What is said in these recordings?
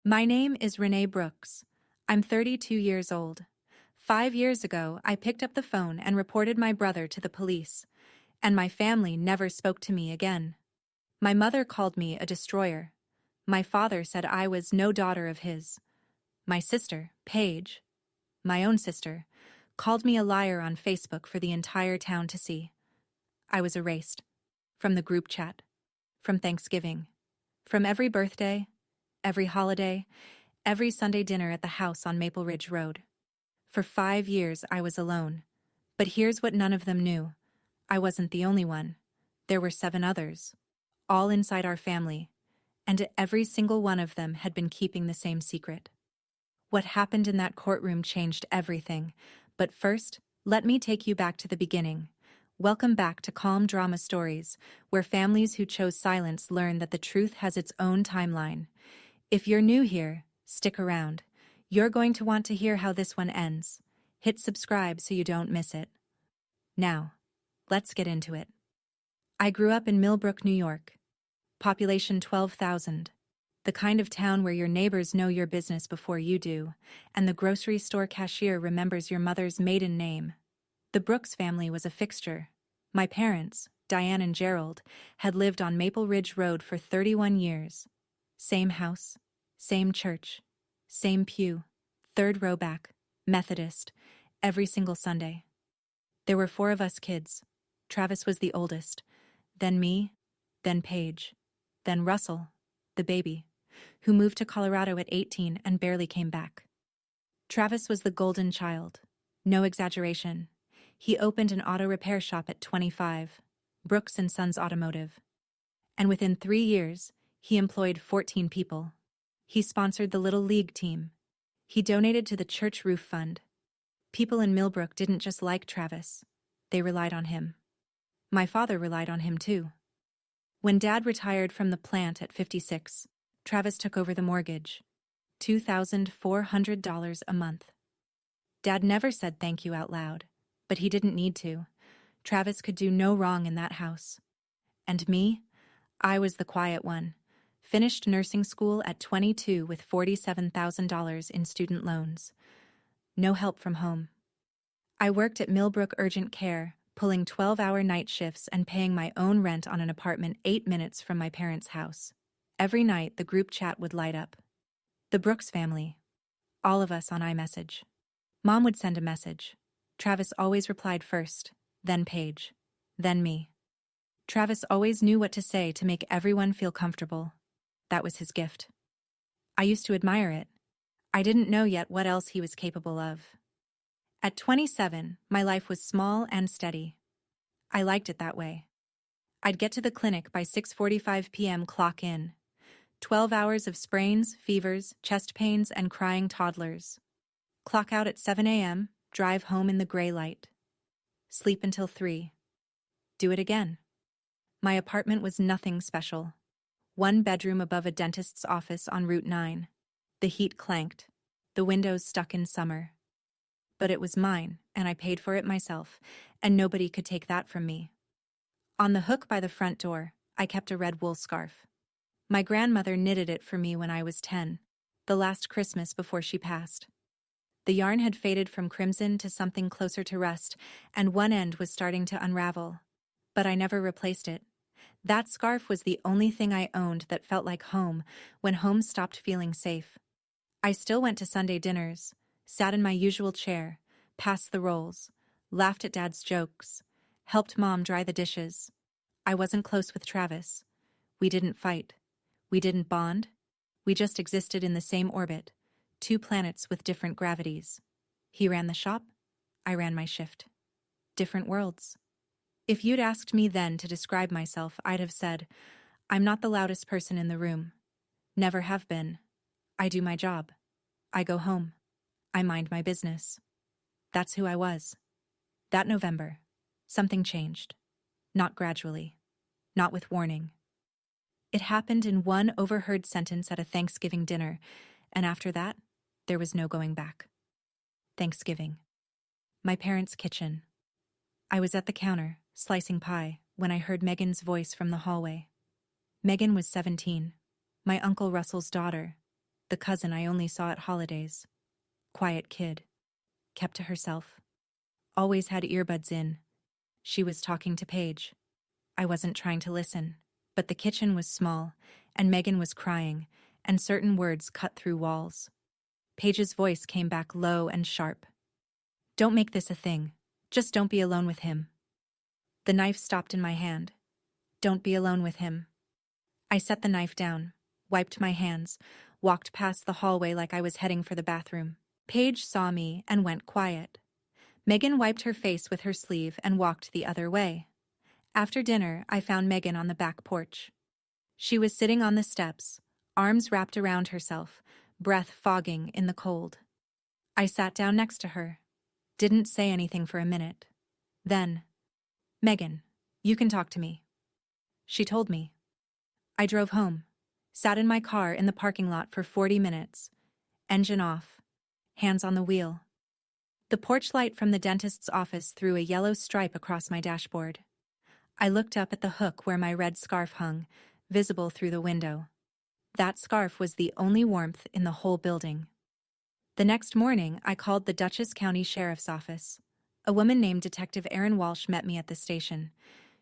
My name is Renee Brooks. I'm 32 years old. 5 years ago, I picked up the phone and reported my brother to the police, and my family never spoke to me again. My mother called me a destroyer. My father said I was no daughter of his. My sister, Paige, my own sister, called me a liar on Facebook for the entire town to see. I was erased. From the group chat. From Thanksgiving. From every birthday, every holiday, every Sunday dinner at the house on Maple Ridge Road. For 5 years I was alone. But here's what none of them knew. I wasn't the only one. There were 7 others. All inside our family. And every single one of them had been keeping the same secret. What happened in that courtroom changed everything. But first, let me take you back to the beginning. Welcome back to Calm Drama Stories, where families who chose silence learn that the truth has its own timeline. If you're new here, stick around. You're going to want to hear how this one ends. Hit subscribe so you don't miss it. Now, let's get into it. I grew up in Millbrook, New York. Population 12,000. The kind of town where your neighbors know your business before you do, and the grocery store cashier remembers your mother's maiden name. The Brooks family was a fixture. My parents, Diane and Gerald, had lived on Maple Ridge Road for 31 years. Same house, same church, same pew, 3rd row back, Methodist, every single Sunday. There were 4 of us kids. Travis was the oldest, then me, then Paige, then Russell, the baby, who moved to Colorado at 18 and barely came back. Travis was the golden child. No exaggeration. He opened an auto repair shop at 25, Brooks & Sons Automotive. And within 3 years, he employed 14 people. He sponsored the Little League team. He donated to the church roof fund. People in Millbrook didn't just like Travis. They relied on him. My father relied on him too. When Dad retired from the plant at 56, Travis took over the mortgage. $2,400 a month. Dad never said thank you out loud. But he didn't need to. Travis could do no wrong in that house. And me? I was the quiet one. Finished nursing school at 22 with $47,000 in student loans. No help from home. I worked at Millbrook Urgent Care, pulling 12-hour night shifts and paying my own rent on an apartment 8 minutes from my parents' house. Every night, the group chat would light up. The Brooks family. All of us on iMessage. Mom would send a message. Travis always replied first, then Paige, then me. Travis always knew what to say to make everyone feel comfortable. That was his gift. I used to admire it. I didn't know yet what else he was capable of. At 27, my life was small and steady. I liked it that way. I'd get to the clinic by 6:45 p.m. clock in. 12 hours of sprains, fevers, chest pains, and crying toddlers. Clock out at 7 a.m., drive home in the gray light. Sleep until 3. Do it again. My apartment was nothing special. 1 bedroom above a dentist's office on Route 9. The heat clanked. The windows stuck in summer. But it was mine, and I paid for it myself, and nobody could take that from me. On the hook by the front door, I kept a red wool scarf. My grandmother knitted it for me when I was 10, the last Christmas before she passed. The yarn had faded from crimson to something closer to rust, and one end was starting to unravel. But I never replaced it. That scarf was the only thing I owned that felt like home when home stopped feeling safe. I still went to Sunday dinners, sat in my usual chair, passed the rolls, laughed at Dad's jokes, helped Mom dry the dishes. I wasn't close with Travis. We didn't fight. We didn't bond. We just existed in the same orbit. 2 planets with different gravities. He ran the shop, I ran my shift. Different worlds. If you'd asked me then to describe myself, I'd have said, I'm not the loudest person in the room. Never have been. I do my job. I go home. I mind my business. That's who I was. That November, something changed. Not gradually. Not with warning. It happened in one overheard sentence at a Thanksgiving dinner, and after that, there was no going back. Thanksgiving. My parents' kitchen. I was at the counter, slicing pie, when I heard Megan's voice from the hallway. Megan was 17, my Uncle Russell's daughter. the cousin I only saw at holidays. Quiet kid. Kept to herself. Always had earbuds in. She was talking to Paige. I wasn't trying to listen, but the kitchen was small, and Megan was crying, and certain words cut through walls. Paige's voice came back low and sharp. Don't make this a thing. Just don't be alone with him. The knife stopped in my hand. Don't be alone with him. I set the knife down, wiped my hands, walked past the hallway like I was heading for the bathroom. Paige saw me and went quiet. Megan wiped her face with her sleeve and walked the other way. After dinner, I found Megan on the back porch. She was sitting on the steps, arms wrapped around herself, breath fogging in the cold. I sat down next to her. Didn't say anything for a minute. Then, Megan, you can talk to me. She told me. I drove home, sat in my car in the parking lot for 40 minutes, engine off, hands on the wheel. The porch light from the dentist's office threw a yellow stripe across my dashboard. I looked up at the hook where my red scarf hung, visible through the window. That scarf was the only warmth in the whole building. The next morning, I called the Dutchess County Sheriff's Office. A woman named Detective Erin Walsh met me at the station.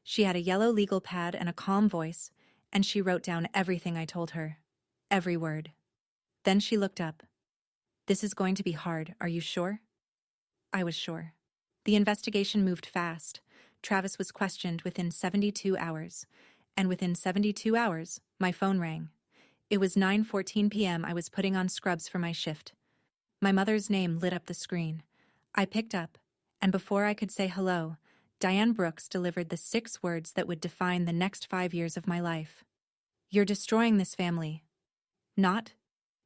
She had a yellow legal pad and a calm voice, and she wrote down everything I told her. Every word. Then she looked up. This is going to be hard, are you sure? I was sure. The investigation moved fast. Travis was questioned within 72 hours. And within 72 hours, my phone rang. It was 9:14 p.m. I was putting on scrubs for my shift. My mother's name lit up the screen. I picked up, and before I could say hello, Diane Brooks delivered the 6 words that would define the next 5 years of my life. You're destroying this family. Not?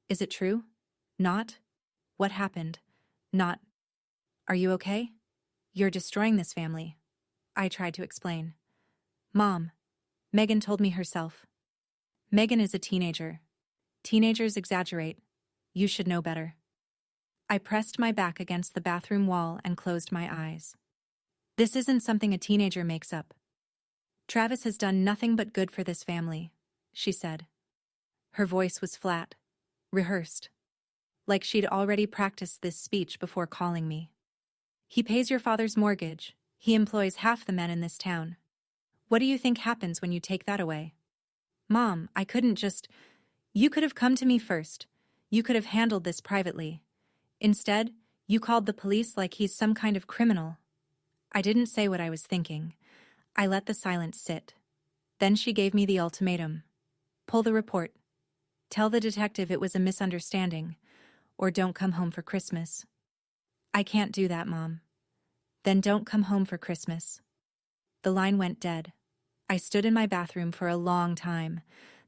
Is it true? Not? What happened? Not? Are you okay? You're destroying this family. I tried to explain. Mom, Megan told me herself. Megan is a teenager. Teenagers exaggerate. You should know better. I pressed my back against the bathroom wall and closed my eyes. This isn't something a teenager makes up. Travis has done nothing but good for this family, she said. Her voice was flat, rehearsed, like she'd already practiced this speech before calling me. He pays your father's mortgage. He employs half the men in this town. What do you think happens when you take that away? Mom, I couldn't just... You could have come to me first. You could have handled this privately. Instead, you called the police like he's some kind of criminal. I didn't say what I was thinking. I let the silence sit. Then she gave me the ultimatum. Pull the report. Tell the detective it was a misunderstanding, or don't come home for Christmas. I can't do that, Mom. Then don't come home for Christmas. The line went dead. I stood in my bathroom for a long time.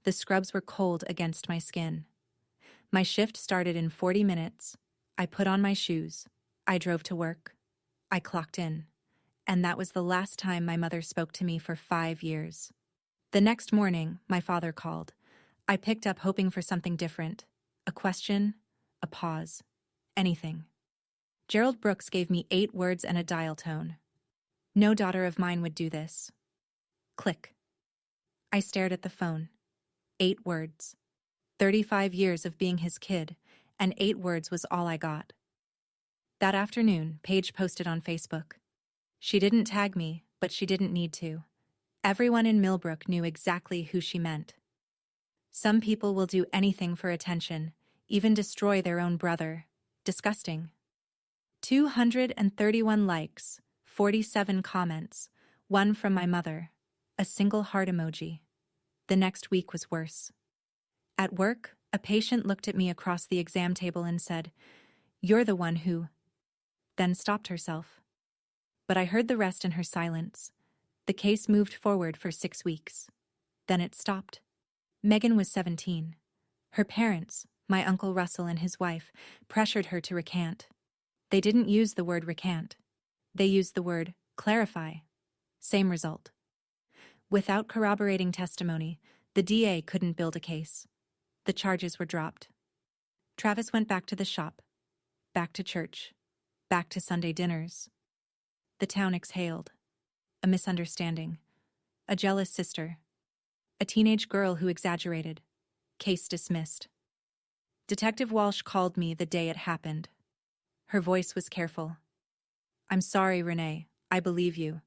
The scrubs were cold against my skin. My shift started in 40 minutes. I put on my shoes. I drove to work. I clocked in. And that was the last time my mother spoke to me for 5 years. The next morning, my father called. I picked up hoping for something different. A question, a pause, anything. Gerald Brooks gave me 8 words and a dial tone. No daughter of mine would do this. Click. I stared at the phone. 8 words. 35 years of being his kid, and 8 words was all I got. That afternoon, Paige posted on Facebook. She didn't tag me, but she didn't need to. Everyone in Millbrook knew exactly who she meant. Some people will do anything for attention, even destroy their own brother. Disgusting. 231 likes, 47 comments, 1 from my mother, a single heart emoji. The next week was worse. At work, a patient looked at me across the exam table and said, "You're the one who..." Then stopped herself. But I heard the rest in her silence. The case moved forward for 6 weeks. Then it stopped. Megan was 17. Her parents, my Uncle Russell and his wife, pressured her to recant. They didn't use the word recant. They used the word clarify. Same result. Without corroborating testimony, the DA couldn't build a case. The charges were dropped. Travis went back to the shop, back to church, back to Sunday dinners. The town exhaled. A misunderstanding. A jealous sister. A teenage girl who exaggerated. Case dismissed. Detective Walsh called me the day it happened. Her voice was careful. "I'm sorry, Renee. I believe you.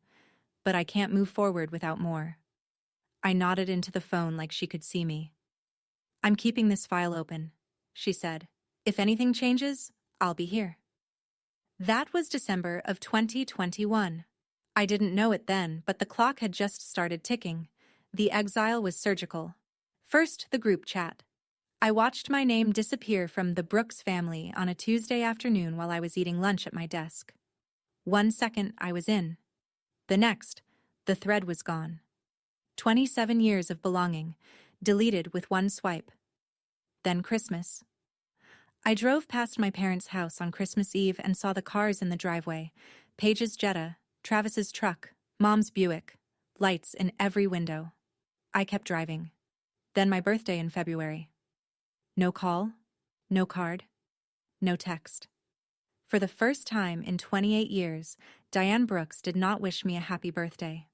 But I can't move forward without more." I nodded into the phone like she could see me. "I'm keeping this file open," she said. "If anything changes, I'll be here." That was December of 2021. I didn't know it then, but the clock had just started ticking. The exile was surgical. First, the group chat. I watched my name disappear from the Brooks family on a Tuesday afternoon while I was eating lunch at my desk. 1 second, I was in. The next, the thread was gone. 27 years of belonging, deleted with one swipe. Then Christmas. I drove past my parents' house on Christmas Eve and saw the cars in the driveway. Paige's Jetta, Travis's truck, Mom's Buick, lights in every window. I kept driving. Then my birthday in February. No call, no card, no text. For the first time in 28 years, Diane Brooks did not wish me a happy birthday.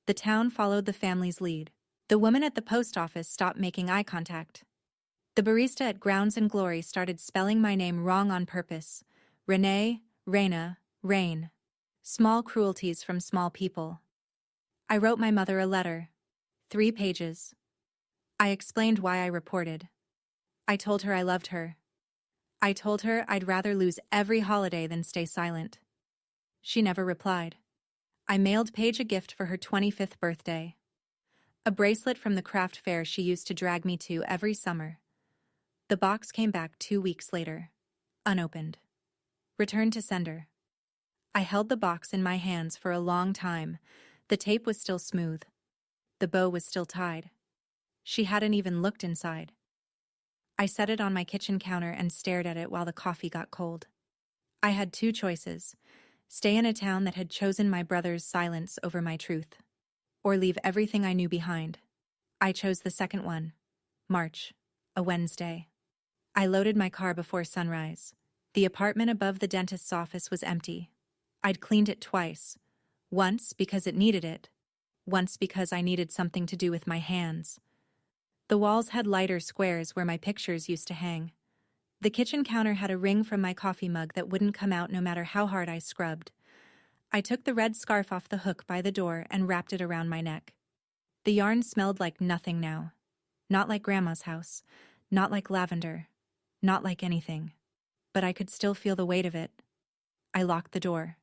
The town followed the family's lead. The woman at the post office stopped making eye contact. The barista at Grounds and Glory started spelling my name wrong on purpose. Renee, Raina, Rain. Small cruelties from small people. I wrote my mother a letter. 3 pages. I explained why I reported. I told her I loved her. I told her I'd rather lose every holiday than stay silent. She never replied. I mailed Paige a gift for her 25th birthday. A bracelet from the craft fair she used to drag me to every summer. The box came back 2 weeks later, unopened. Returned to sender. I held the box in my hands for a long time. The tape was still smooth. The bow was still tied. She hadn't even looked inside. I set it on my kitchen counter and stared at it while the coffee got cold. I had 2 choices: stay in a town that had chosen my brother's silence over my truth, or leave everything I knew behind. I chose the second one. March, a Wednesday. I loaded my car before sunrise. The apartment above the dentist's office was empty. I'd cleaned it twice. Once because it needed it. Once because I needed something to do with my hands. The walls had lighter squares where my pictures used to hang. The kitchen counter had a ring from my coffee mug that wouldn't come out no matter how hard I scrubbed. I took the red scarf off the hook by the door and wrapped it around my neck. The yarn smelled like nothing now. Not like Grandma's house. Not like lavender. Not like anything. But I could still feel the weight of it. I locked the door.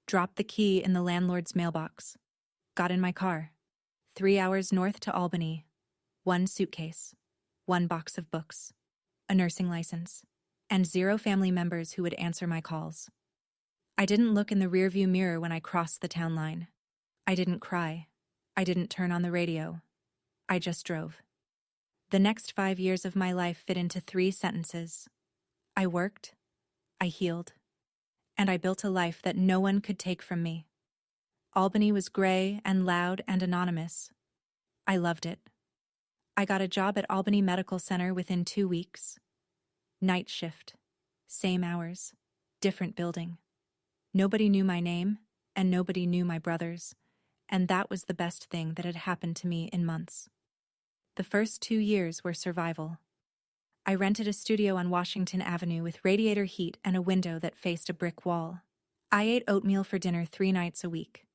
Dropped the key in the landlord's mailbox. Got in my car. 3 hours north to Albany. 1 suitcase. 1 box of books. A nursing license. And 0 family members who would answer my calls. I didn't look in the rearview mirror when I crossed the town line. I didn't cry. I didn't turn on the radio. I just drove. The next 5 years of my life fit into 3 sentences. I worked, I healed, and I built a life that no one could take from me. Albany was gray and loud and anonymous. I loved it. I got a job at Albany Medical Center within 2 weeks. Night shift. Same hours. Different building. Nobody knew my name, and nobody knew my brothers, and that was the best thing that had happened to me in months. The first 2 years were survival. I rented a studio on Washington Avenue with radiator heat and a window that faced a brick wall. I ate oatmeal for dinner 3 nights a week.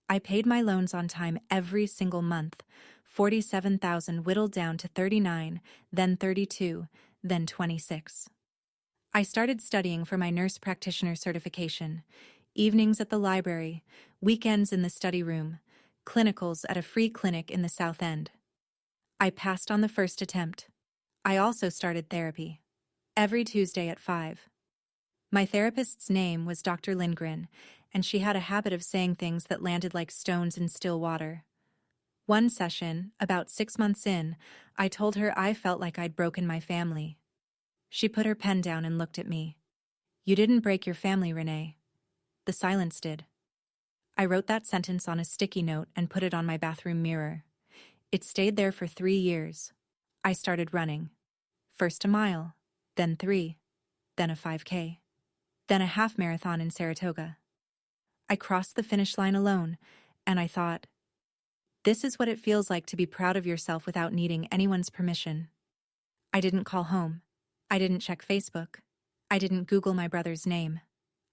I paid my loans on time every single month. 47,000 whittled down to 39, then 32, then 26. I started studying for my nurse practitioner certification. Evenings at the library, weekends in the study room, clinicals at a free clinic in the South End. I passed on the first attempt. I also started therapy. Every Tuesday at 5. My therapist's name was Dr. Lindgren, and she had a habit of saying things that landed like stones in still water. One session, about 6 months in, I told her I felt like I'd broken my family. She put her pen down and looked at me. "You didn't break your family, Renee. The silence did." I wrote that sentence on a sticky note and put it on my bathroom mirror. It stayed there for 3 years. I started running. First a mile, then 3, then a 5K, then a half marathon in Saratoga. I crossed the finish line alone, and I thought, this is what it feels like to be proud of yourself without needing anyone's permission. I didn't call home. I didn't check Facebook. I didn't Google my brother's name.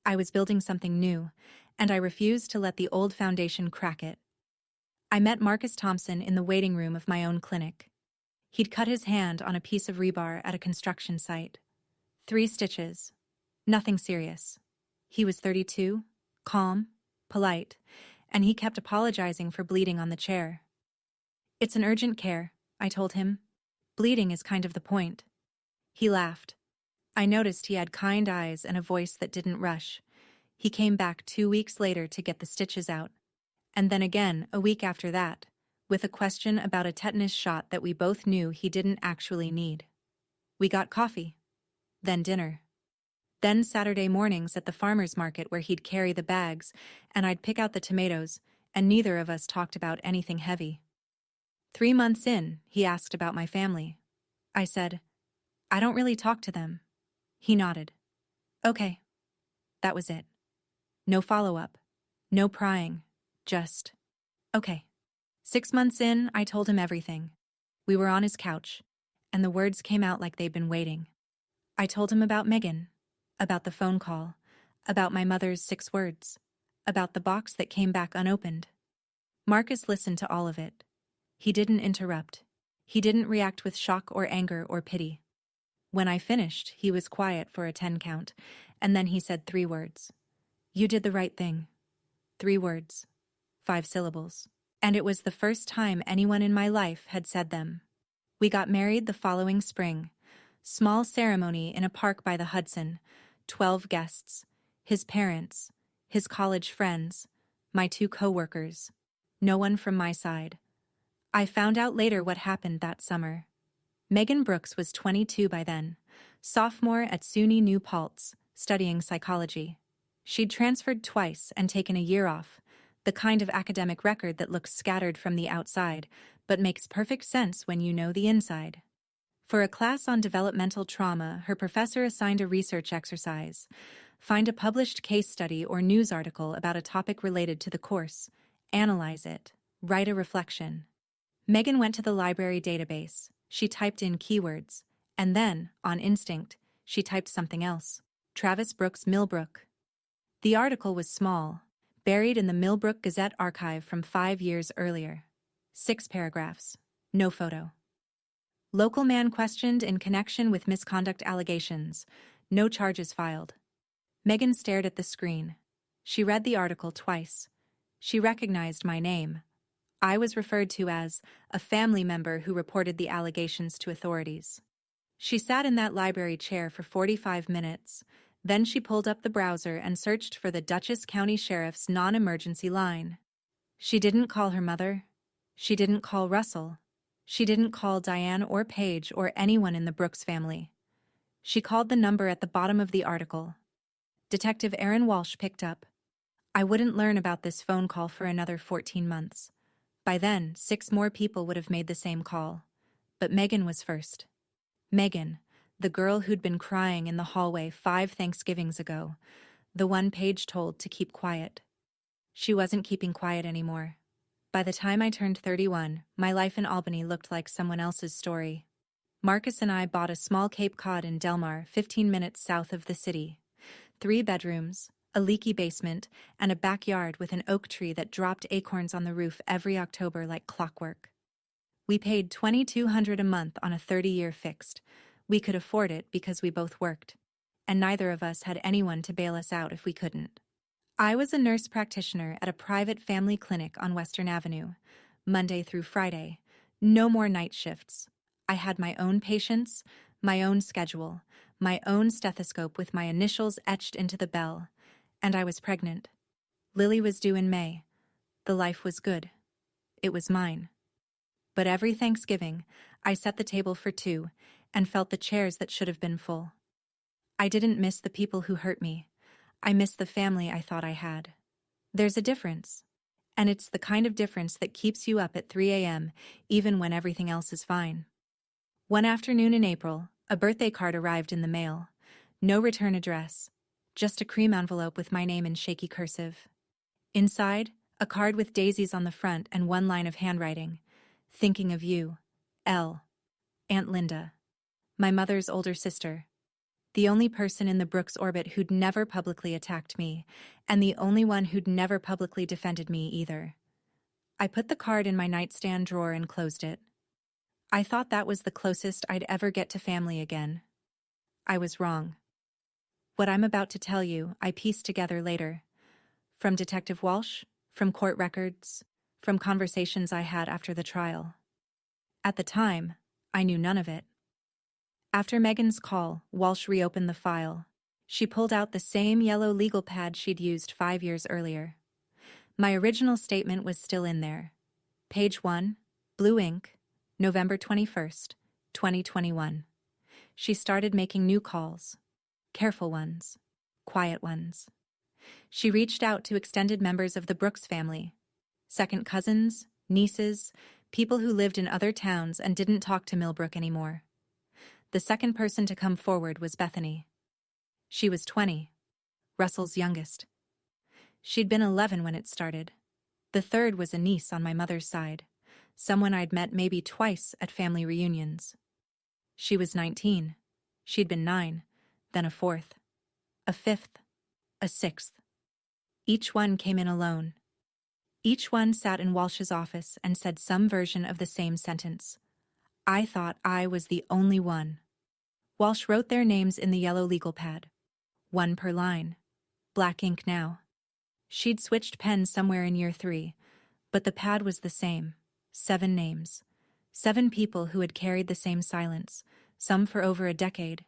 I was building something new, and I refused to let the old foundation crack it. I met Marcus Thompson in the waiting room of my own clinic. He'd cut his hand on a piece of rebar at a construction site. 3 stitches. Nothing serious. He was 32, calm, polite, and he kept apologizing for bleeding on the chair. "It's an urgent care," I told him. "Bleeding is kind of the point." He laughed. I noticed he had kind eyes and a voice that didn't rush. He came back 2 weeks later to get the stitches out. And then again, a week after that, with a question about a tetanus shot that we both knew he didn't actually need. We got coffee. Then dinner. Then Saturday mornings at the farmer's market where he'd carry the bags, and I'd pick out the tomatoes, and neither of us talked about anything heavy. 3 months in, he asked about my family. I said, "I don't really talk to them." He nodded. "Okay." That was it. No follow-up. No prying. Just, "Okay." 6 months in, I told him everything. We were on his couch, and the words came out like they'd been waiting. I told him about Megan, about the phone call, about my mother's 6 words, about the box that came back unopened. Marcus listened to all of it. He didn't interrupt. He didn't react with shock or anger or pity. When I finished, he was quiet for a 10 count, and then he said 3 words. "You did the right thing." 3 words. 5 syllables. And it was the first time anyone in my life had said them. We got married the following spring. Small ceremony in a park by the Hudson. 12 guests. His parents. His college friends. My 2 co-workers. No one from my side. I found out later what happened that summer. Megan Brooks was 22 by then. Sophomore at SUNY New Paltz, studying psychology. She'd transferred twice and taken a year off. The kind of academic record that looks scattered from the outside, but makes perfect sense when you know the inside. For a class on developmental trauma, her professor assigned a research exercise. Find a published case study or news article about a topic related to the course. Analyze it. Write a reflection. Megan went to the library database. She typed in keywords. And then, on instinct, she typed something else. Travis Brooks Millbrook. The article was small, buried in the Millbrook Gazette archive from 5 years earlier. 6 paragraphs. No photo. Local man questioned in connection with misconduct allegations. No charges filed. Megan stared at the screen. She read the article twice. She recognized my name. I was referred to as a family member who reported the allegations to authorities. She sat in that library chair for 45 minutes. Then she pulled up the browser and searched for the Dutchess County Sheriff's non-emergency line. She didn't call her mother. She didn't call Russell. She didn't call Diane or Paige or anyone in the Brooks family. She called the number at the bottom of the article. Detective Aaron Walsh picked up. I wouldn't learn about this phone call for another 14 months. By then, 6 more people would have made the same call. But Megan was first. Megan, the girl who'd been crying in the hallway 5 Thanksgivings ago, the one Paige told to keep quiet. She wasn't keeping quiet anymore. By the time I turned 31, my life in Albany looked like someone else's story. Marcus and I bought a small Cape Cod in Delmar, 15 minutes south of the city. 3 bedrooms, a leaky basement, and a backyard with an oak tree that dropped acorns on the roof every October like clockwork. We paid $2,200 a month on a 30-year fixed. We could afford it because we both worked, and neither of us had anyone to bail us out if we couldn't. I was a nurse practitioner at a private family clinic on Western Avenue, Monday through Friday. No more night shifts. I had my own patients, my own schedule, my own stethoscope with my initials etched into the bell, and I was pregnant. Lily was due in May. The life was good. It was mine. But every Thanksgiving, I set the table for 2 and felt the chairs that should have been full. I didn't miss the people who hurt me. I missed the family I thought I had. There's a difference. And it's the kind of difference that keeps you up at 3 a.m., even when everything else is fine. One afternoon in April, a birthday card arrived in the mail. No return address. Just a cream envelope with my name in shaky cursive. Inside, a card with daisies on the front and 1 line of handwriting. Thinking of you. L. Aunt Linda. My mother's older sister. The only person in the Brooks orbit who'd never publicly attacked me, and the only one who'd never publicly defended me either. I put the card in my nightstand drawer and closed it. I thought that was the closest I'd ever get to family again. I was wrong. What I'm about to tell you, I pieced together later. From Detective Walsh, from court records, from conversations I had after the trial. At the time, I knew none of it. After Megan's call, Walsh reopened the file. She pulled out the same yellow legal pad she'd used 5 years earlier. My original statement was still in there. Page 1, blue ink, November 21st, 2021. She started making new calls. Careful ones. Quiet ones. She reached out to extended members of the Brooks family. Second cousins, nieces, people who lived in other towns and didn't talk to Millbrook anymore. The second person to come forward was Bethany. She was 20, Russell's youngest. She'd been 11 when it started. The third was a niece on my mother's side, someone I'd met maybe twice at family reunions. She was 19. She'd been 9, then a fourth, a fifth, a sixth. Each one came in alone. Each one sat in Walsh's office and said some version of the same sentence. I thought I was the only one. Walsh wrote their names in the yellow legal pad. 1 per line. Black ink now. She'd switched pens somewhere in year 3, but the pad was the same. 7 names. 7 people who had carried the same silence, some for over a decade.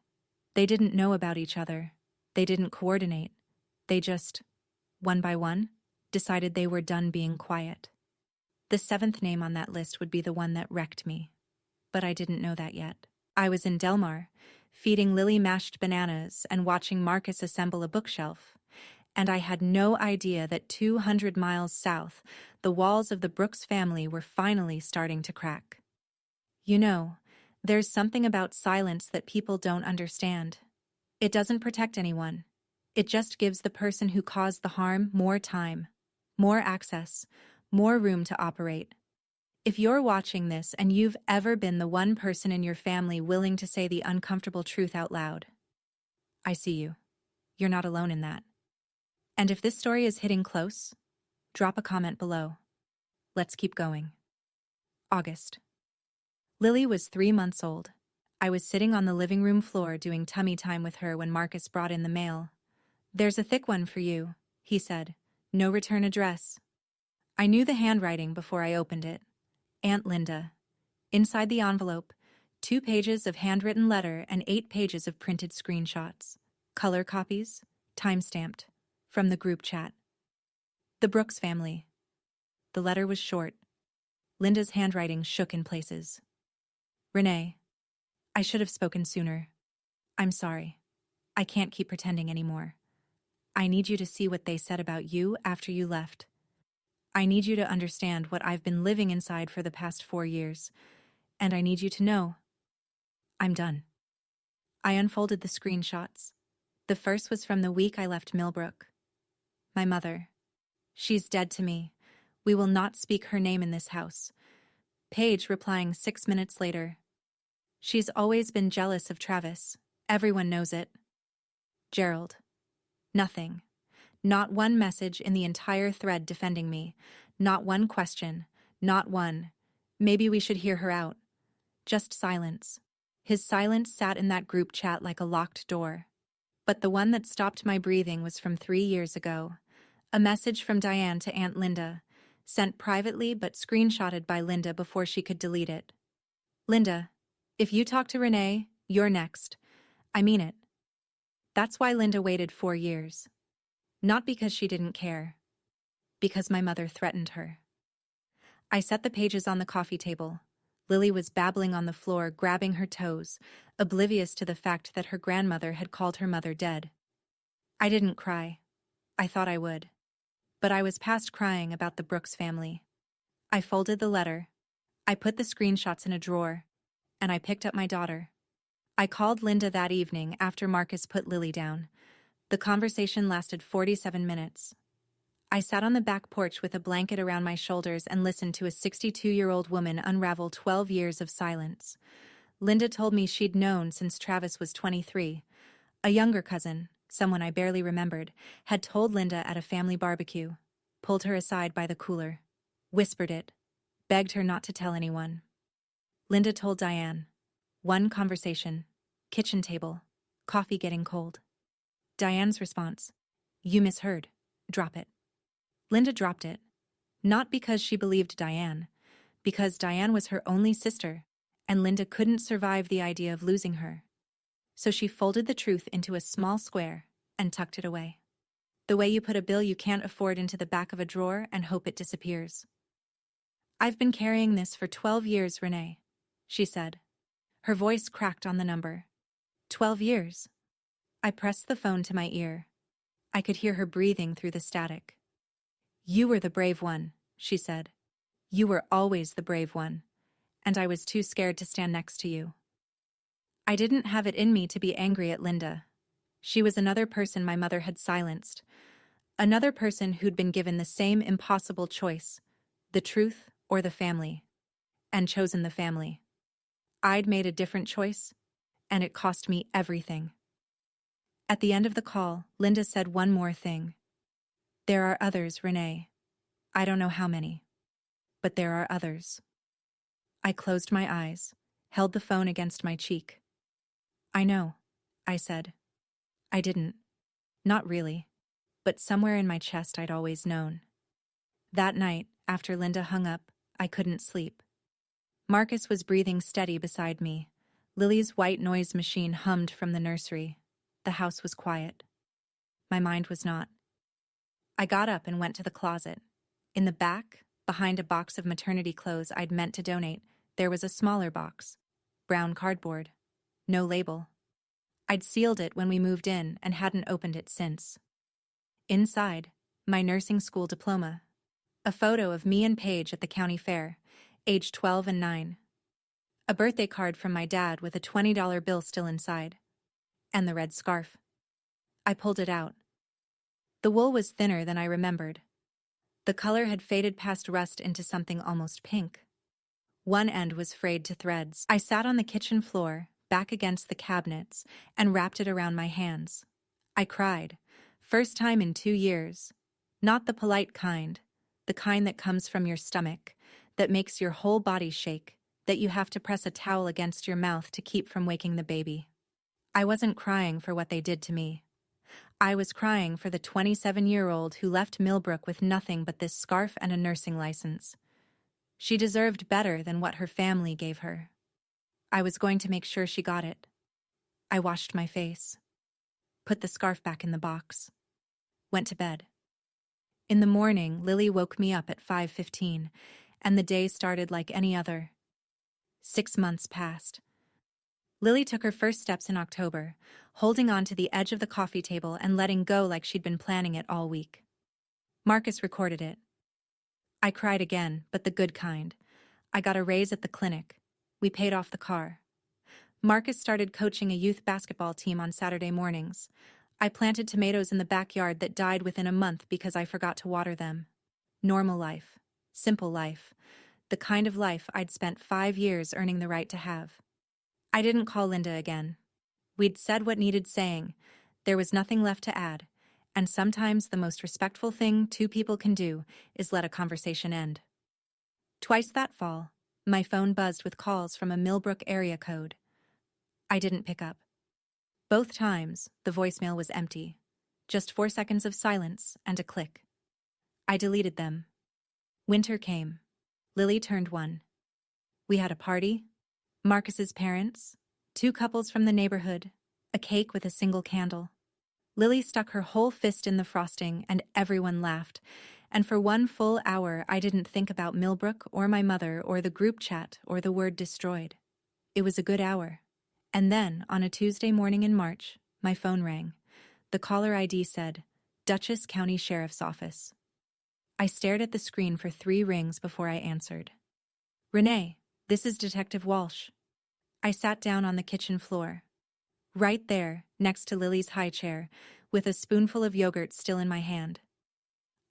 They didn't know about each other. They didn't coordinate. They just, one by one, decided they were done being quiet. The 7th name on that list would be the one that wrecked me. But I didn't know that yet. I was in Delmar, feeding Lily mashed bananas and watching Marcus assemble a bookshelf, and I had no idea that 200 miles south, the walls of the Brooks family were finally starting to crack. You know, there's something about silence that people don't understand. It doesn't protect anyone. It just gives the person who caused the harm more time, more access, more room to operate. If you're watching this and you've ever been the one person in your family willing to say the uncomfortable truth out loud, I see you. You're not alone in that. And if this story is hitting close, drop a comment below. Let's keep going. August. Lily was 3 months old. I was sitting on the living room floor doing tummy time with her when Marcus brought in the mail. There's a thick one for you, he said. No return address. I knew the handwriting before I opened it. Aunt Linda. Inside the envelope, 2 pages of handwritten letter and 8 pages of printed screenshots. Color copies, time-stamped, from the group chat. The Brooks family. The letter was short. Linda's handwriting shook in places. Renee. I should have spoken sooner. I'm sorry. I can't keep pretending anymore. I need you to see what they said about you after you left. I need you to understand what I've been living inside for the past 4 years, and I need you to know I'm done. I unfolded the screenshots. The first was from the week I left Millbrook. My mother. She's dead to me. We will not speak her name in this house. Paige replying 6 minutes later. She's always been jealous of Travis. Everyone knows it. Gerald. Nothing. Not one message in the entire thread defending me. Not one question. Not one. Maybe we should hear her out. Just silence. His silence sat in that group chat like a locked door. But the one that stopped my breathing was from 3 years ago. A message from Diane to Aunt Linda, sent privately but screenshotted by Linda before she could delete it. Linda, if you talk to Renee, you're next. I mean it. That's why Linda waited 4 years. Not because she didn't care. Because my mother threatened her. I set the pages on the coffee table. Lily was babbling on the floor, grabbing her toes, oblivious to the fact that her grandmother had called her mother dead. I didn't cry. I thought I would. But I was past crying about the Brooks family. I folded the letter. I put the screenshots in a drawer. And I picked up my daughter. I called Linda that evening after Marcus put Lily down. The conversation lasted 47 minutes. I sat on the back porch with a blanket around my shoulders and listened to a 62-year-old woman unravel 12 years of silence. Linda told me she'd known since Travis was 23. A younger cousin, someone I barely remembered, had told Linda at a family barbecue, pulled her aside by the cooler, whispered it, begged her not to tell anyone. Linda told Diane. One conversation, kitchen table, coffee getting cold. Diane's response, "You misheard. Drop it." Linda dropped it, not because she believed Diane, because Diane was her only sister, and Linda couldn't survive the idea of losing her. So she folded the truth into a small square and tucked it away. The way you put a bill you can't afford into the back of a drawer and hope it disappears. "I've been carrying this for 12 years, Renee," she said. Her voice cracked on the number. 12 years. I pressed the phone to my ear. I could hear her breathing through the static. "You were the brave one," she said. "You were always the brave one, and I was too scared to stand next to you." I didn't have it in me to be angry at Linda. She was another person my mother had silenced. Another person who'd been given the same impossible choice, the truth or the family, and chosen the family. I'd made a different choice, and it cost me everything. At the end of the call, Linda said one more thing. "There are others, Renee. I don't know how many, but there are others." I closed my eyes, held the phone against my cheek. "I know," I said. I didn't. Not really. But somewhere in my chest I'd always known. That night, after Linda hung up, I couldn't sleep. Marcus was breathing steady beside me. Lily's white noise machine hummed from the nursery. The house was quiet. My mind was not. I got up and went to the closet. In the back, behind a box of maternity clothes I'd meant to donate, there was a smaller box. Brown cardboard. No label. I'd sealed it when we moved in and hadn't opened it since. Inside, my nursing school diploma. A photo of me and Paige at the county fair, age 12 and 9. A birthday card from my dad with a $20 bill still inside. And the red scarf. I pulled it out. The wool was thinner than I remembered. The color had faded past rust into something almost pink. One end was frayed to threads. I sat on the kitchen floor, back against the cabinets, and wrapped it around my hands. I cried. First time in 2 years. Not the polite kind, the kind that comes from your stomach, that makes your whole body shake, that you have to press a towel against your mouth to keep from waking the baby. I wasn't crying for what they did to me. I was crying for the 27-year-old who left Millbrook with nothing but this scarf and a nursing license. She deserved better than what her family gave her. I was going to make sure she got it. I washed my face. Put the scarf back in the box. Went to bed. In the morning, Lily woke me up at 5:15, and the day started like any other. 6 months passed. Lily took her first steps in October, holding on to the edge of the coffee table and letting go like she'd been planning it all week. Marcus recorded it. I cried again, but the good kind. I got a raise at the clinic. We paid off the car. Marcus started coaching a youth basketball team on Saturday mornings. I planted tomatoes in the backyard that died within a month because I forgot to water them. Normal life. Simple life. The kind of life I'd spent 5 years earning the right to have. I didn't call Linda again. We'd said what needed saying. There was nothing left to add. And sometimes the most respectful thing two people can do is let a conversation end. Twice that fall, my phone buzzed with calls from a Millbrook area code. I didn't pick up. Both times, the voicemail was empty. Just 4 seconds of silence and a click. I deleted them. Winter came. Lily turned 1. We had a party. Marcus's parents, 2 couples from the neighborhood, a cake with a single candle. Lily stuck her whole fist in the frosting and everyone laughed, and for 1 full hour I didn't think about Millbrook or my mother or the group chat or the word destroyed. It was a good hour. And then, on a Tuesday morning in March, my phone rang. The caller ID said, Dutchess County Sheriff's Office. I stared at the screen for 3 rings before I answered. Renee, this is Detective Walsh. I sat down on the kitchen floor. Right there, next to Lily's high chair, with a spoonful of yogurt still in my hand.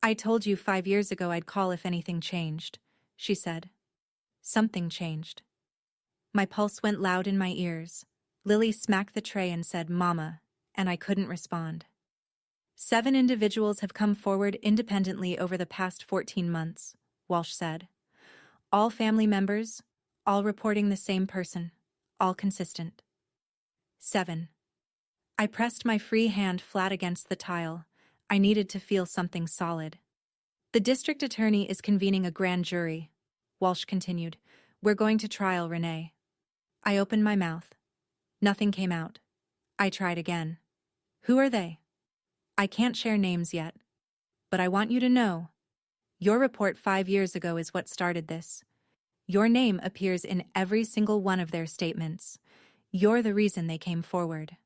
I told you 5 years ago I'd call if anything changed, she said. Something changed. My pulse went loud in my ears. Lily smacked the tray and said, "Mama," and I couldn't respond. 7 individuals have come forward independently over the past 14 months, Walsh said. All family members, all reporting the same person, all consistent. 7. I pressed my free hand flat against the tile. I needed to feel something solid. The district attorney is convening a grand jury, Walsh continued. We're going to trial Renee. I opened my mouth. Nothing came out. I tried again. Who are they? I can't share names yet. But I want you to know. Your report 5 years ago is what started this. Your name appears in every single one of their statements. You're the reason they came forward.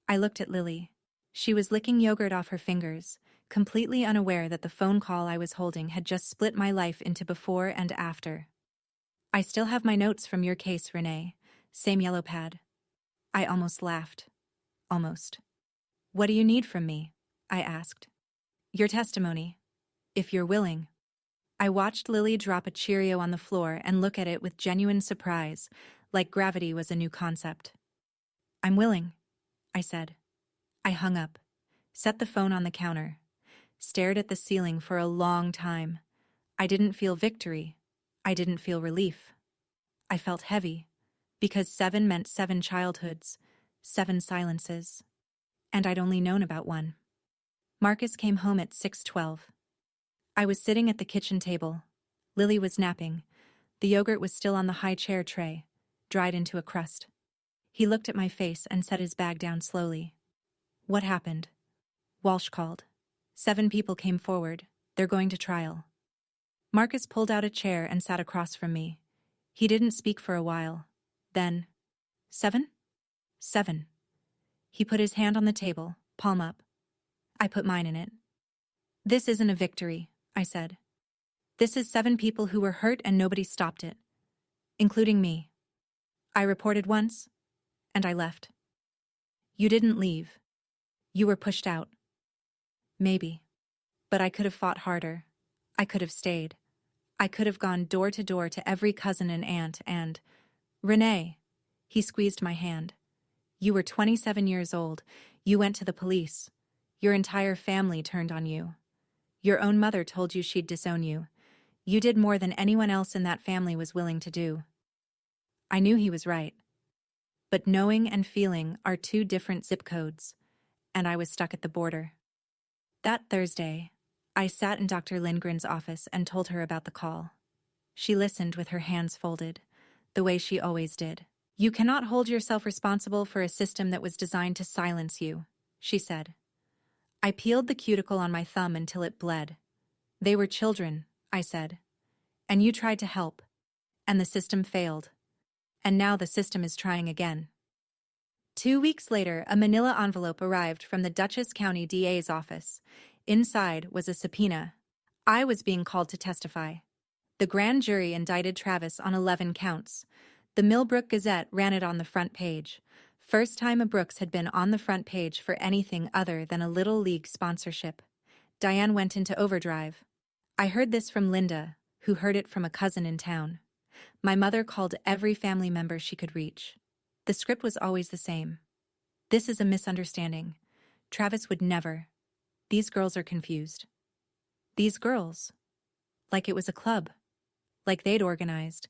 I looked at Lily. She was licking yogurt off her fingers, completely unaware that the phone call I was holding had just split my life into before and after. I still have my notes from your case, Renee. Same yellow pad. I almost laughed. Almost. What do you need from me? I asked. Your testimony. If you're willing. I watched Lily drop a Cheerio on the floor and look at it with genuine surprise, like gravity was a new concept. I'm willing, I said. I hung up, set the phone on the counter, stared at the ceiling for a long time. I didn't feel victory. I didn't feel relief. I felt heavy, because 7 meant 7 childhoods, 7 silences. And I'd only known about one. Marcus came home at 6:12. I was sitting at the kitchen table. Lily was napping. The yogurt was still on the high chair tray, dried into a crust. He looked at my face and set his bag down slowly. What happened? Walsh called. 7 people came forward. They're going to trial. Marcus pulled out a chair and sat across from me. He didn't speak for a while. Then, 7? 7. He put his hand on the table, palm up. I put mine in it. This isn't a victory, I said. This is 7 people who were hurt and nobody stopped it. Including me. I reported once, and I left. You didn't leave. You were pushed out. Maybe. But I could have fought harder. I could have stayed. I could have gone door to every cousin and aunt and... Renee. He squeezed my hand. You were 27 years old. You went to the police. Your entire family turned on you. Your own mother told you she'd disown you. You did more than anyone else in that family was willing to do. I knew he was right. But knowing and feeling are 2 different zip codes, and I was stuck at the border. That Thursday, I sat in Dr. Lindgren's office and told her about the call. She listened with her hands folded, the way she always did. You cannot hold yourself responsible for a system that was designed to silence you, she said. I peeled the cuticle on my thumb until it bled. They were children, I said. And you tried to help. And the system failed. And now the system is trying again. 2 weeks later, a manila envelope arrived from the Dutchess County DA's office. Inside was a subpoena. I was being called to testify. The grand jury indicted Travis on 11 counts. The Millbrook Gazette ran it on the front page. First time a Brooks had been on the front page for anything other than a Little League sponsorship. Diane went into overdrive. I heard this from Linda, who heard it from a cousin in town. My mother called every family member she could reach. The script was always the same. This is a misunderstanding. Travis would never. These girls are confused. These girls. Like it was a club. Like they'd organized.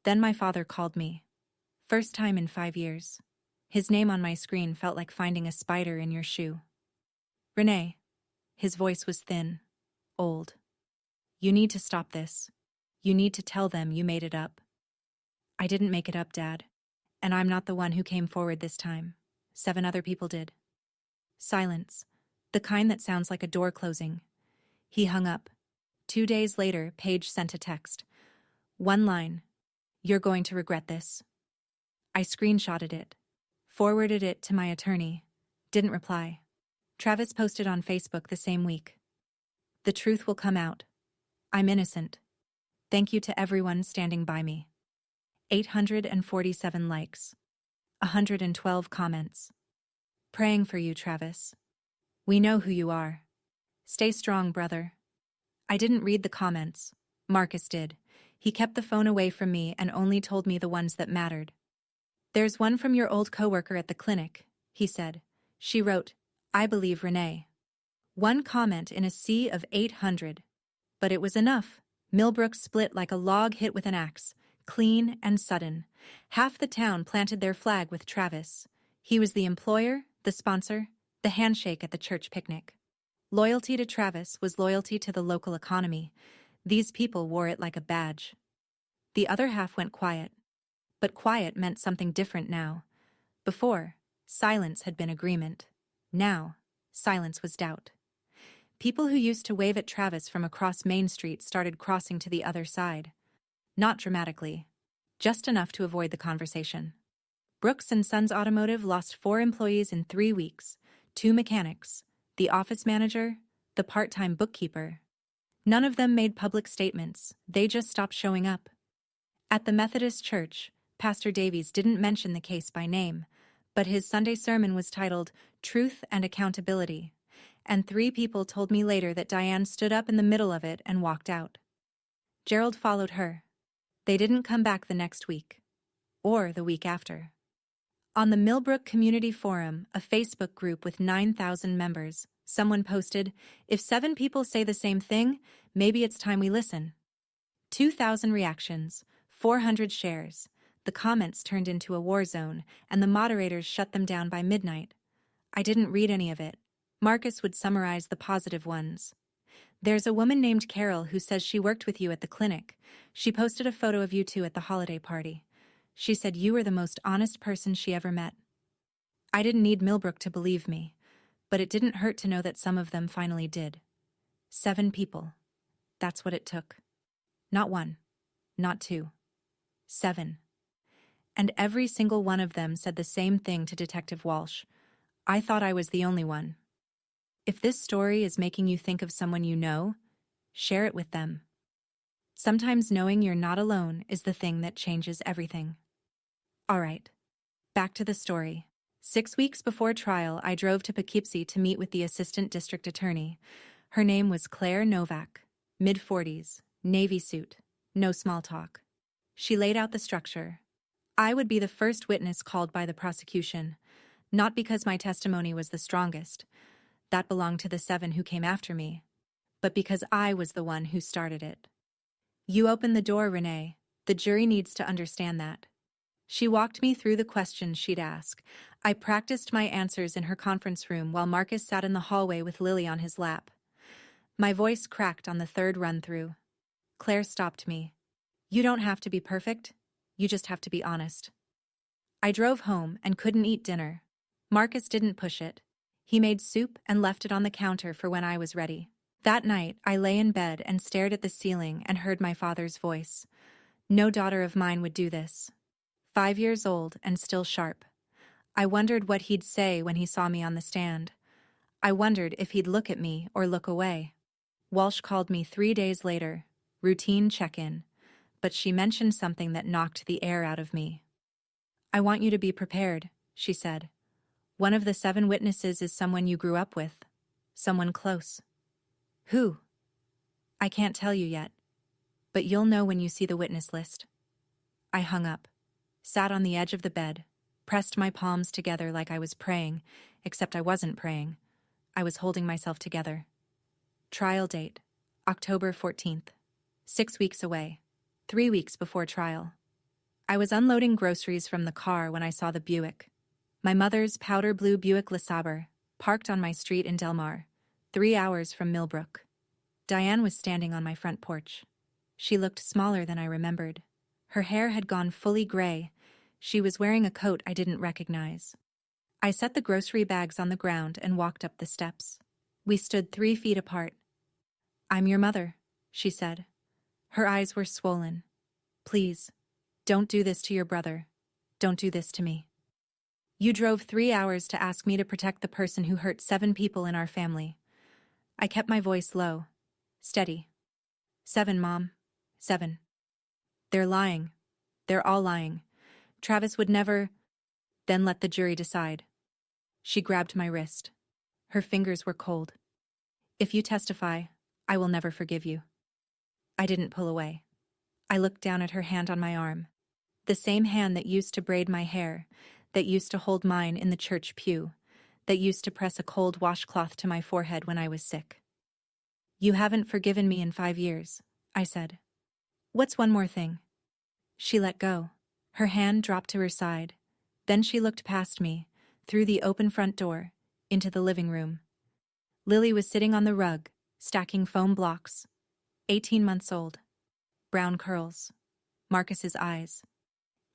Then my father called me. First time in 5 years. His name on my screen felt like finding a spider in your shoe. Renee. His voice was thin. Old. You need to stop this. You need to tell them you made it up. I didn't make it up, Dad. And I'm not the one who came forward this time. 7 other people did. Silence. The kind that sounds like a door closing. He hung up. 2 days later, Paige sent a text. 1 line. You're going to regret this. I screenshotted it. Forwarded it to my attorney. Didn't reply. Travis posted on Facebook the same week. The truth will come out. I'm innocent. Thank you to everyone standing by me. 847 likes. 112 comments. Praying for you, Travis. We know who you are. Stay strong, brother. I didn't read the comments. Marcus did. He kept the phone away from me and only told me the ones that mattered. "There's one from your old coworker at the clinic," he said. She wrote, "I believe Renee." One comment in a sea of 800. But it was enough. Millbrook split like a log hit with an axe, clean and sudden. Half the town planted their flag with Travis. He was the employer, the sponsor, the handshake at the church picnic. Loyalty to Travis was loyalty to the local economy. These people wore it like a badge. The other half went quiet. But quiet meant something different now. Before, silence had been agreement. Now, silence was doubt. People who used to wave at Travis from across Main Street started crossing to the other side. Not dramatically. Just enough to avoid the conversation. Brooks & Sons Automotive lost 4 employees in 3 weeks, 2 mechanics, the office manager, the part-time bookkeeper. None of them made public statements, they just stopped showing up. At the Methodist Church, Pastor Davies didn't mention the case by name, but his Sunday sermon was titled Truth and Accountability, and 3 people told me later that Diane stood up in the middle of it and walked out. Gerald followed her. They didn't come back the next week. Or the week after. On the Millbrook Community Forum, a Facebook group with 9,000 members, someone posted, "If 7 people say the same thing, maybe it's time we listen." 2,000 reactions, 400 shares. The comments turned into a war zone, and the moderators shut them down by midnight. I didn't read any of it. Marcus would summarize the positive ones. "There's a woman named Carol who says she worked with you at the clinic. She posted a photo of you two at the holiday party. She said you were the most honest person she ever met." I didn't need Millbrook to believe me, but it didn't hurt to know that some of them finally did. 7 people. That's what it took. Not 1. Not 2. 7. And every single one of them said the same thing to Detective Walsh. I thought I was the only one. If this story is making you think of someone you know, share it with them. Sometimes knowing you're not alone is the thing that changes everything. All right, back to the story. 6 weeks before trial, I drove to Poughkeepsie to meet with the assistant district attorney. Her name was Claire Novak, mid-40s, navy suit, no small talk. She laid out the structure. I would be the first witness called by the prosecution, not because my testimony was the strongest. That belonged to the 7 who came after me, but because I was the one who started it. "You open the door, Renee. The jury needs to understand that." She walked me through the questions she'd ask. I practiced my answers in her conference room while Marcus sat in the hallway with Lily on his lap. My voice cracked on the 3rd run-through. Claire stopped me. "You don't have to be perfect. You just have to be honest." I drove home and couldn't eat dinner. Marcus didn't push it. He made soup and left it on the counter for when I was ready. That night, I lay in bed and stared at the ceiling and heard my father's voice. No daughter of mine would do this. 5 years old and still sharp. I wondered what he'd say when he saw me on the stand. I wondered if he'd look at me or look away. Walsh called me 3 days later, routine check-in, but she mentioned something that knocked the air out of me. "I want you to be prepared," she said. "One of the 7 witnesses is someone you grew up with. Someone close." "Who?" "I can't tell you yet, but you'll know when you see the witness list." I hung up, sat on the edge of the bed, pressed my palms together like I was praying, except I wasn't praying. I was holding myself together. Trial date, October 14th. 6 weeks away. 3 weeks before trial. I was unloading groceries from the car when I saw the Buick. My mother's powder blue Buick LeSabre, parked on my street in Del Mar, 3 hours from Millbrook. Diane was standing on my front porch. She looked smaller than I remembered. Her hair had gone fully gray. She was wearing a coat I didn't recognize. I set the grocery bags on the ground and walked up the steps. We stood 3 feet apart. "I'm your mother," she said. Her eyes were swollen. "Please, don't do this to your brother. Don't do this to me. You drove 3 hours to ask me to protect the person who hurt 7 people in our family." I kept my voice low, steady. 7, Mom. 7. They're lying. They're all lying. Travis would never. Then let the jury decide. She grabbed my wrist. Her fingers were cold. "If you testify, I will never forgive you." I didn't pull away. I looked down at her hand on my arm. The same hand that used to braid my hair, that used to hold mine in the church pew, that used to press a cold washcloth to my forehead when I was sick. "You haven't forgiven me in 5 years," I said. "What's one more thing?" She let go. Her hand dropped to her side. Then she looked past me, through the open front door, into the living room. Lily was sitting on the rug, stacking foam blocks. 18 months old. Brown curls. Marcus's eyes.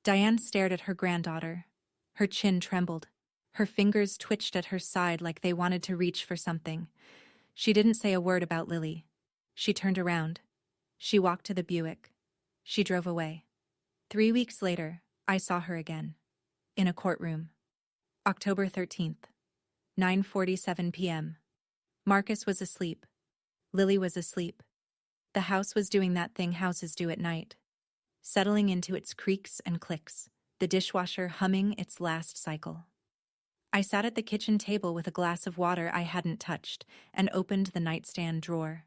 Diane stared at her granddaughter. Her chin trembled. Her fingers twitched at her side like they wanted to reach for something. She didn't say a word about Lily. She turned around. She walked to the Buick. She drove away. 3 weeks later, I saw her again. In a courtroom. October 13th. 9:47 p.m. Marcus was asleep. Lily was asleep. The house was doing that thing houses do at night. Settling into its creaks and clicks, the dishwasher humming its last cycle. I sat at the kitchen table with a glass of water I hadn't touched and opened the nightstand drawer.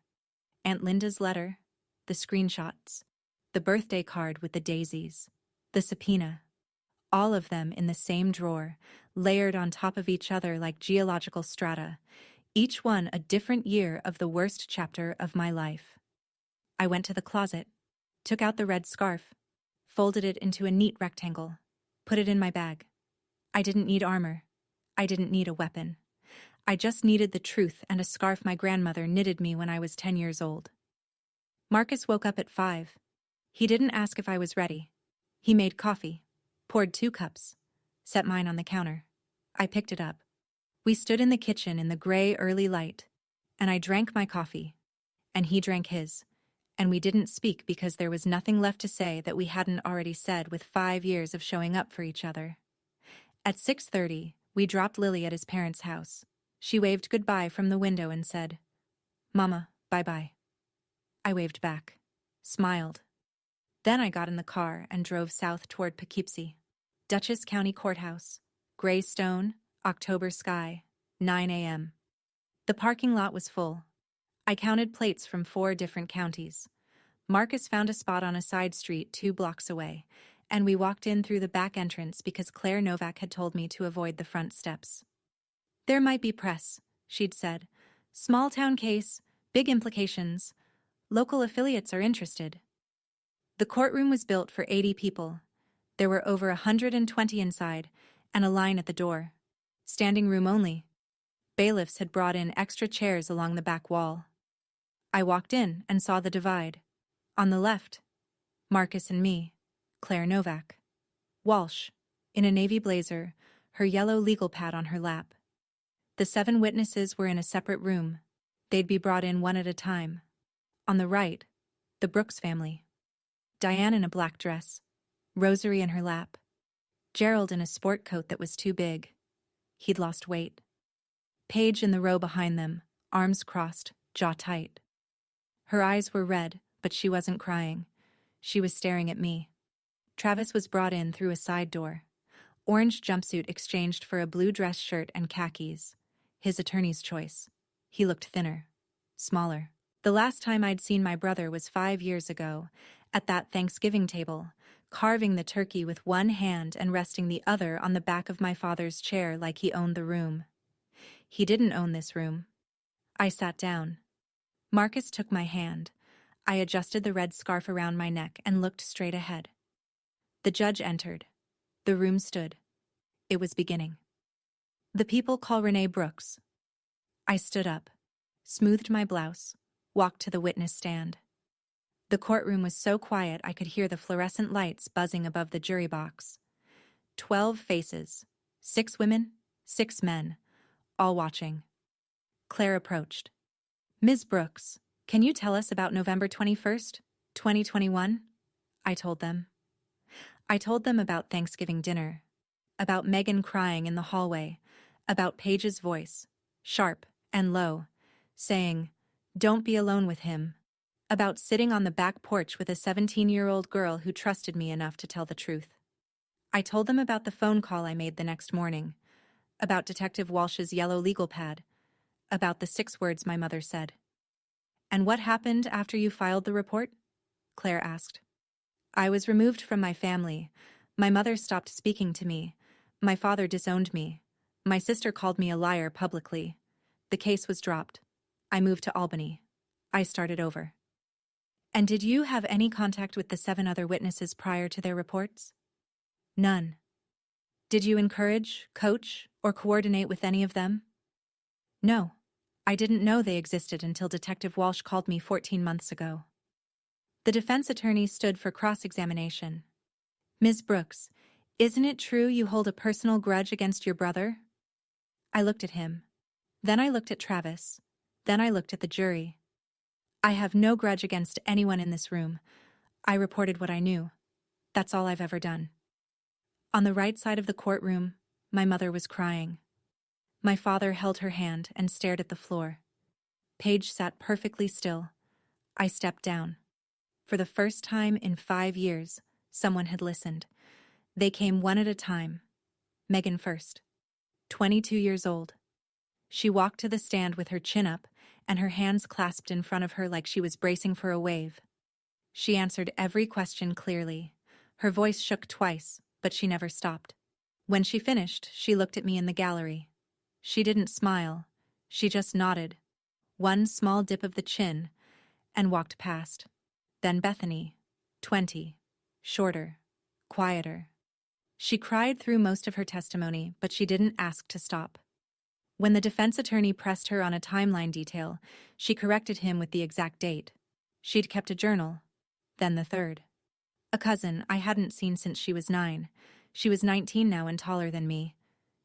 Aunt Linda's letter, the screenshots, the birthday card with the daisies, the subpoena, all of them in the same drawer, layered on top of each other like geological strata, each one a different year of the worst chapter of my life. I went to the closet, took out the red scarf, folded it into a neat rectangle, put it in my bag. I didn't need armor. I didn't need a weapon. I just needed the truth and a scarf my grandmother knitted me when I was 10 years old. Marcus woke up at 5. He didn't ask if I was ready. He made coffee, poured 2 cups, set mine on the counter. I picked it up. We stood in the kitchen in the gray early light, and I drank my coffee, and he drank his, and we didn't speak because there was nothing left to say that we hadn't already said with 5 years of showing up for each other. At 6:30, we dropped Lily at his parents' house. She waved goodbye from the window and said, "Mama, bye-bye." I waved back, smiled. Then I got in the car and drove south toward Poughkeepsie. Dutchess County Courthouse. Gray stone, October sky, 9 a.m. The parking lot was full. I counted plates from 4 different counties. Marcus found a spot on a side street 2 blocks away, and we walked in through the back entrance because Claire Novak had told me to avoid the front steps. "There might be press," she'd said. "Small town case, big implications. Local affiliates are interested." The courtroom was built for 80 people. There were over 120 inside, and a line at the door. Standing room only. Bailiffs had brought in extra chairs along the back wall. I walked in and saw the divide. On the left, Marcus and me, Claire Novak. Walsh, in a navy blazer, her yellow legal pad on her lap. The 7 witnesses were in a separate room. They'd be brought in one at a time. On the right, the Brooks family. Diane in a black dress, rosary in her lap. Gerald in a sport coat that was too big. He'd lost weight. Paige in the row behind them, arms crossed, jaw tight. Her eyes were red, but she wasn't crying. She was staring at me. Travis was brought in through a side door. Orange jumpsuit exchanged for a blue dress shirt and khakis. His attorney's choice. He looked thinner, smaller. The last time I'd seen my brother was 5 years ago, at that Thanksgiving table, carving the turkey with one hand and resting the other on the back of my father's chair like he owned the room. He didn't own this room. I sat down. Marcus took my hand. I adjusted the red scarf around my neck and looked straight ahead. The judge entered. The room stood. It was beginning. "The people call Renee Brooks." I stood up, smoothed my blouse, walked to the witness stand. The courtroom was so quiet I could hear the fluorescent lights buzzing above the jury box. 12 faces, 6 women, 6 men, all watching. Claire approached. "Ms. Brooks, can you tell us about November 21st, 2021? I told them. I told them about Thanksgiving dinner, about Megan crying in the hallway, about Paige's voice, sharp and low, saying, "Don't be alone with him," about sitting on the back porch with a 17-year-old girl who trusted me enough to tell the truth. I told them about the phone call I made the next morning, about Detective Walsh's yellow legal pad, about the 6 words my mother said. "And what happened after you filed the report?" Claire asked. I was removed from my family. My mother stopped speaking to me. My father disowned me. My sister called me a liar publicly. The case was dropped. I moved to Albany. I started over. And did you have any contact with the 7 other witnesses prior to their reports? None. Did you encourage, coach, or coordinate with any of them? No. I didn't know they existed until Detective Walsh called me 14 months ago. The defense attorney stood for cross-examination. Ms. Brooks, isn't it true you hold a personal grudge against your brother? I looked at him. Then I looked at Travis. Then I looked at the jury. I have no grudge against anyone in this room. I reported what I knew. That's all I've ever done. On the right side of the courtroom, my mother was crying. My father held her hand and stared at the floor. Paige sat perfectly still. I stepped down. For the first time in 5 years, someone had listened. They came one at a time. Megan first. 22 years old. She walked to the stand with her chin up and her hands clasped in front of her like she was bracing for a wave. She answered every question clearly. Her voice shook twice, but she never stopped. When she finished, she looked at me in the gallery. She didn't smile. She just nodded. One small dip of the chin, and walked past. Then Bethany, 20, shorter, quieter. She cried through most of her testimony, but she didn't ask to stop. When the defense attorney pressed her on a timeline detail, she corrected him with the exact date. She'd kept a journal. Then the third. A cousin I hadn't seen since she was 9. She was 19 now and taller than me.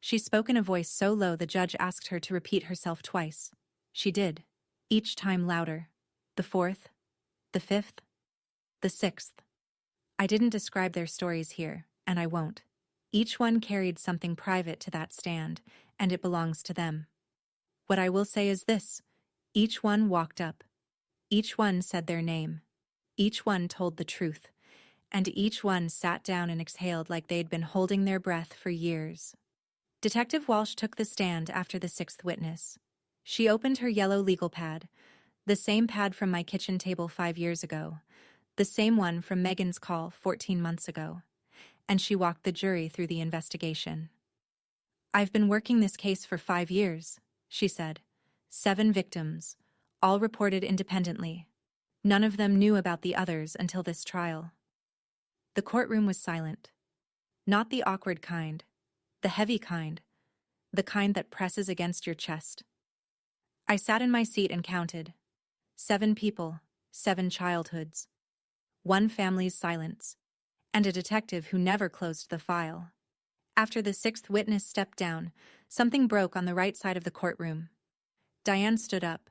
She spoke in a voice so low the judge asked her to repeat herself twice. She did, each time louder. The 4th, the 5th, the 6th. I didn't describe their stories here, and I won't. Each one carried something private to that stand, and it belongs to them. What I will say is this: each one walked up. Each one said their name. Each one told the truth. And each one sat down and exhaled like they'd been holding their breath for years. Detective Walsh took the stand after the 6th witness. She opened her yellow legal pad, the same pad from my kitchen table 5 years ago, the same one from Megan's call 14 months ago, and she walked the jury through the investigation. I've been working this case for 5 years, she said. 7 victims, all reported independently. None of them knew about the others until this trial. The courtroom was silent. Not the awkward kind, the heavy kind, the kind that presses against your chest. I sat in my seat and counted. 7 people, 7 childhoods. 1 family's silence, and a detective who never closed the file. After the 6th witness stepped down, something broke on the right side of the courtroom. Diane stood up.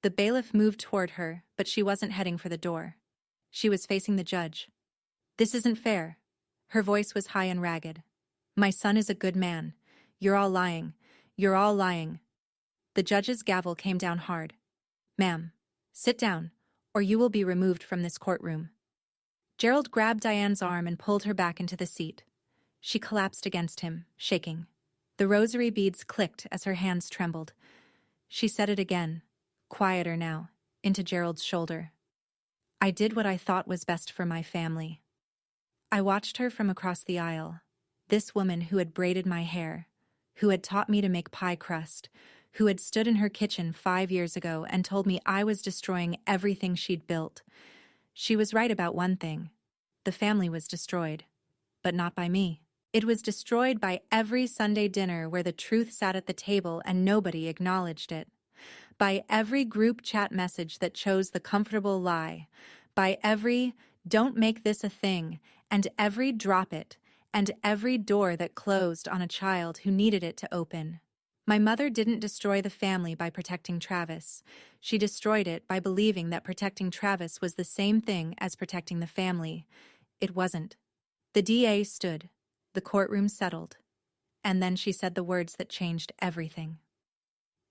The bailiff moved toward her, but she wasn't heading for the door. She was facing the judge. "This isn't fair." Her voice was high and ragged. "My son is a good man. You're all lying. You're all lying." The judge's gavel came down hard. "Ma'am, sit down, or you will be removed from this courtroom." Gerald grabbed Diane's arm and pulled her back into the seat. She collapsed against him, shaking. The rosary beads clicked as her hands trembled. She said it again, quieter now, into Gerald's shoulder. "I did what I thought was best for my family." I watched her from across the aisle. This woman who had braided my hair, who had taught me to make pie crust, who had stood in her kitchen 5 years ago and told me I was destroying everything she'd built. She was right about one thing. The family was destroyed. But not by me. It was destroyed by every Sunday dinner where the truth sat at the table and nobody acknowledged it. By every group chat message that chose the comfortable lie. By every "don't make this a thing," and every "drop it," and every door that closed on a child who needed it to open. My mother didn't destroy the family by protecting Travis. She destroyed it by believing that protecting Travis was the same thing as protecting the family. It wasn't. The DA stood. The courtroom settled. And then she said the words that changed everything.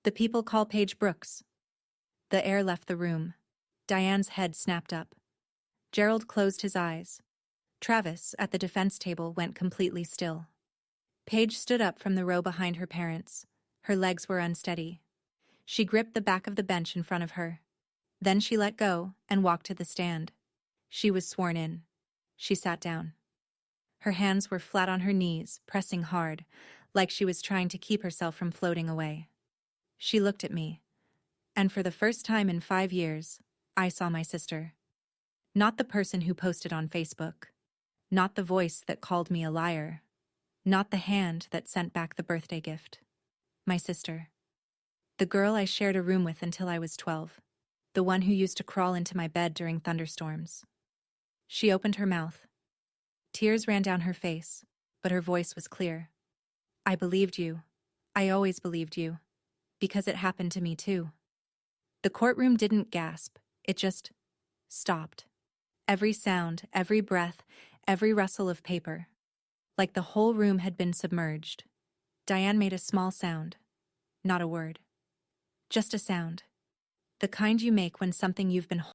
"The people call Paige Brooks." The air left the room. Diane's head snapped up. Gerald closed his eyes. Travis, at the defense table, went completely still. Paige stood up from the row behind her parents. Her legs were unsteady. She gripped the back of the bench in front of her. Then she let go and walked to the stand. She was sworn in. She sat down. Her hands were flat on her knees, pressing hard, like she was trying to keep herself from floating away. She looked at me, and for the first time in 5 years, I saw my sister. Not the person who posted on Facebook. Not the voice that called me a liar. Not the hand that sent back the birthday gift. My sister. The girl I shared a room with until I was 12. The one who used to crawl into my bed during thunderstorms. She opened her mouth. Tears ran down her face, but her voice was clear. I believed you. I always believed you. Because it happened to me too. The courtroom didn't gasp. It just stopped. Every sound, every breath, every rustle of paper. Like the whole room had been submerged. Diane made a small sound. Not a word. Just a sound. The kind you make when something you've been